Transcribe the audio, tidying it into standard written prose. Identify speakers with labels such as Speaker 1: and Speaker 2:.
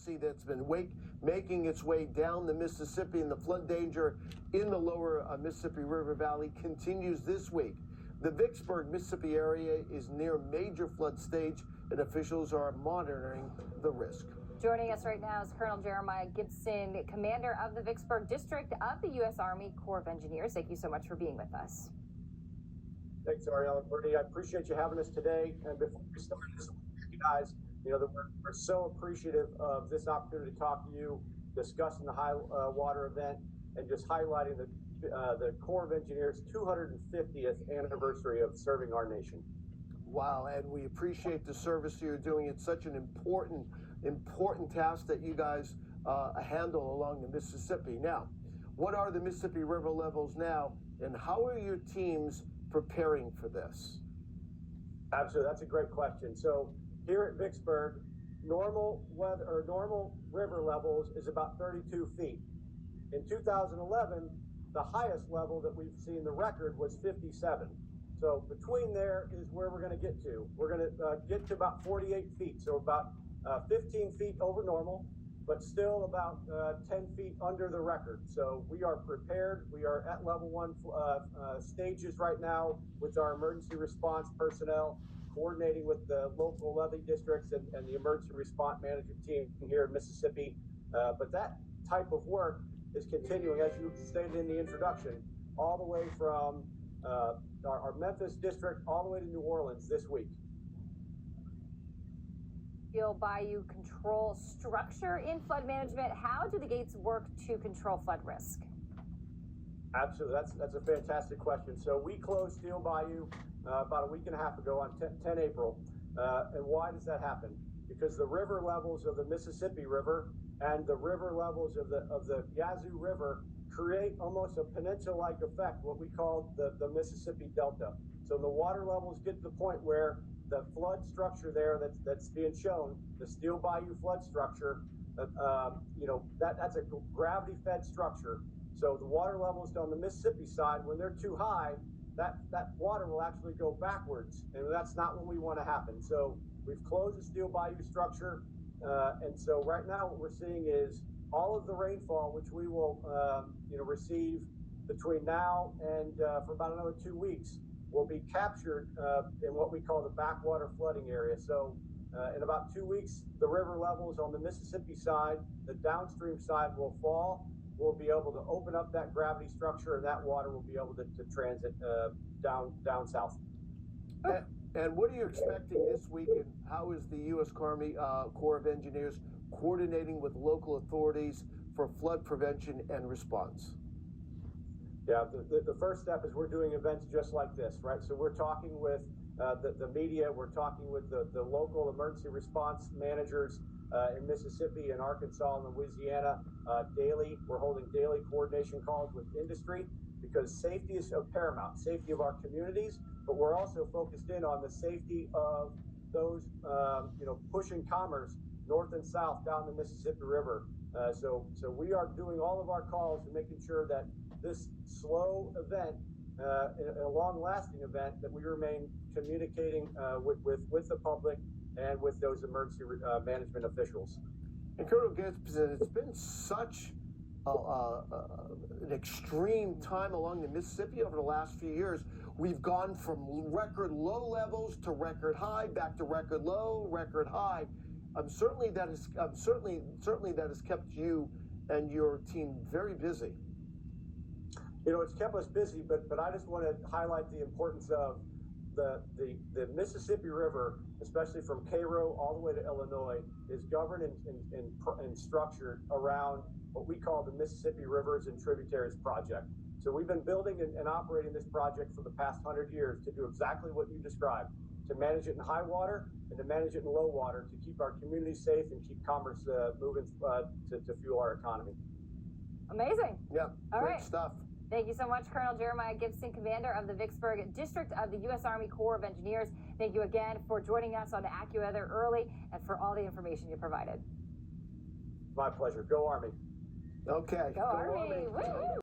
Speaker 1: emergency that's been making its way down the Mississippi, and the flood danger in the lower Mississippi River Valley continues this week. The Vicksburg, Mississippi area is near major flood stage, and officials are monitoring the risk.
Speaker 2: Joining us right now is Colonel Jeremiah Gipson, commander of the Vicksburg District of the U.S. Army Corps of Engineers. Thank you so much for being with us.
Speaker 3: Thanks, Ariella and Bertie. I appreciate you having us today. And before we start, I just want to recognize, that we're so appreciative of this opportunity to talk to you, discussing the high water event, and just highlighting the Corps of Engineers' 250th anniversary of serving our nation.
Speaker 1: Wow, and we appreciate the service you're doing. It's such an important task that you guys handle along the Mississippi. Now, what are the Mississippi River levels now, and how are your teams preparing for this?
Speaker 3: Absolutely, that's a great question. So here at Vicksburg, normal river levels is about 32 feet. In 2011, the highest level that we've seen the record was 57. So between there is where we're going to get to. We're going to get to about 48 feet, so about 15 feet over normal, but still about 10 feet under the record. So we are prepared. We are at level 1 stages right now with our emergency response personnel, coordinating with the local levee districts and the emergency response management team here in Mississippi. But that type of work is continuing, as you stated in the introduction, all the way from our Memphis district all the way to New Orleans this week.
Speaker 2: Bayou control structure in flood management. How do the gates work to control flood risk?
Speaker 3: Absolutely, that's a fantastic question. So we closed Steel Bayou about a week and a half ago on 10 April. And why does that happen? Because the river levels of the Mississippi River and the river levels of the Yazoo River create almost a peninsula-like effect, what we call the Mississippi Delta. So the water levels get to the point where the flood structure there that's being shown, the Steel Bayou flood structure, that's a gravity-fed structure. So the water levels on the Mississippi side, when they're too high, that water will actually go backwards, and that's not what we want to happen. So we've closed the Steel Bayou structure, and so right now what we're seeing is all of the rainfall, which we will receive between now and for about another 2 weeks, will be captured in what we call the backwater flooding area. So in about 2 weeks, the river levels on the Mississippi side, the downstream side will fall. We'll be able to open up that gravity structure, and that water will be able to transit down south.
Speaker 1: And what are you expecting this week, and how is the U.S. Army Corps of Engineers coordinating with local authorities for flood prevention and response?
Speaker 3: Yeah, the first step is we're doing events just like this, right? So we're talking with the media, we're talking with the local emergency response managers in Mississippi and Arkansas and Louisiana daily. We're holding daily coordination calls with industry because safety is paramount, safety of our communities, but we're also focused in on the safety of those, pushing commerce north and south down the Mississippi River. So we are doing all of our calls and making sure that this slow event, a long-lasting event, that we remain communicating with the public and with those emergency management officials.
Speaker 1: And Colonel Gipson, it's been such an extreme time along the Mississippi over the last few years. We've gone from record low levels to record high, back to record low, record high. Certainly that has kept you and your team very busy.
Speaker 3: It's kept us busy, but I just want to highlight the importance of the Mississippi River, especially from Cairo all the way to Illinois, is governed and structured around what we call the Mississippi Rivers and Tributaries Project. So we've been building and operating this project for the past 100 years to do exactly what you described, to manage it in high water and to manage it in low water, to keep our communities safe and keep commerce moving to fuel our economy.
Speaker 2: Amazing.
Speaker 1: Yeah,
Speaker 2: all
Speaker 1: great
Speaker 2: right.
Speaker 1: stuff.
Speaker 2: Thank you so much, Colonel Jeremiah Gipson, commander of the Vicksburg District of the U.S. Army Corps of Engineers. Thank you again for joining us on the Accuweather early and for all the information you provided.
Speaker 3: My pleasure. Go Army.
Speaker 1: Okay.
Speaker 2: Go Army. Woo!